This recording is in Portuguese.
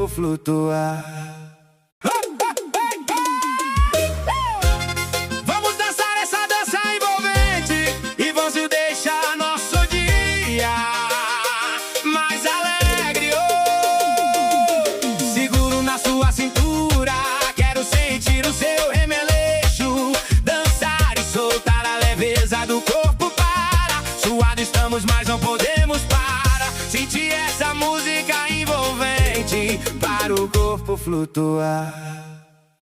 corpo flutuar. Vamos dançar essa dança envolvente e vamos deixar nosso dia mais alegre. Seguro na sua cintura, quero sentir o seu remeleixo, dançar e soltar a leveza do corpo para. Suado estamos, mas não podemos parar. Sentir essa música envolvente Para o corpo flutuar.